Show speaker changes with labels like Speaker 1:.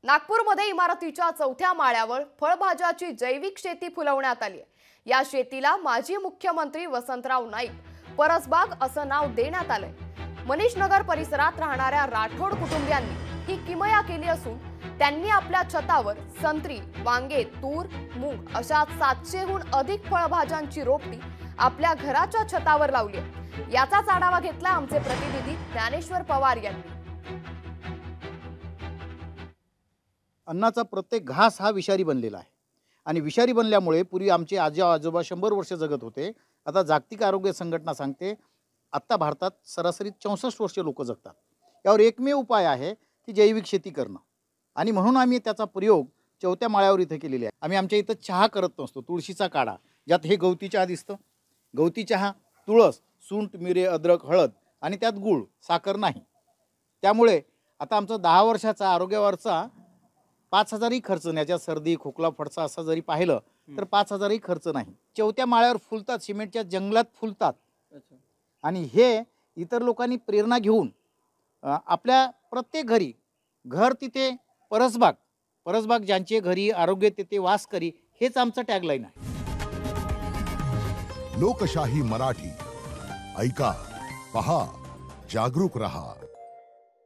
Speaker 1: नागपूरमध्ये इमारतीच्या चौथ्या माळ्यावर फळभाज्याची जैविक शेती फुलवण्यात आली आहे। या शेतीला माजी मुख्यमंत्री वसंतराव नाईक परसबाग असं नाव देण्यात आलंय। मनीष नगर परिसरात राहणाऱ्या राठोड कुटुंबियांनी ही किमया केली असून त्यांनी आपल्या छतावर संत्री, वांगे, तूर, मूग अशा 700हून अधिक फळभाज्यांची रोपटी आपल्या घराच्या छतावर लावली आहे। याचाच आढावा घेतला आमचे प्रतिनिधी ज्ञानेश्वर पवार यांनी।
Speaker 2: अन्नाचा प्रत्येक घास हा विषारी बनलेला आहे आणि विषारी बनल्यामुळे पूर्वी आमचे आजोबा 100 वर्ष जगत होते। आता जागतिक आरोग्य संघटना सांगते आता भारतात सरासरी 64 वर्ष लोक जगतात। यावर एकमेव उपाय आहे की जैविक शेती करणं आणि म्हणून आम्ही त्याचा प्रयोग चौथ्या माळ्यावर इथे केलेला आहे। आम्ही आमच्या इथं चहा करत नसतो, तुळशीचा काढा, ज्यात हे गवती चहा दिसतं, गवती चहा, तुळस, सुंठ, मिरे, अद्रक, हळद आणि त्यात गूळ, साखर नाही। त्यामुळे आता आमचा 10 वर्षाचा आरोग्यावरचा 5000ही खर्च नाही। याच्या सर्दी, खोकला, फडसा असा जरी पाहिलं तर 5000ही खर्च नाही। चौथ्या माळ्यावर फुलतात, सिमेंटच्या जंगलात फुलतात आणि हे इतर लोकांनी प्रेरणा घेऊन आपल्या प्रत्येक घरी, घर तिथे परसबाग, परसबाग ज्यांचे घरी आरोग्य तिथे वास करी, हेच आमचं टॅगलाईन आहे।
Speaker 3: लोकशाही मराठी ऐका, पहा, जागरूक रहा।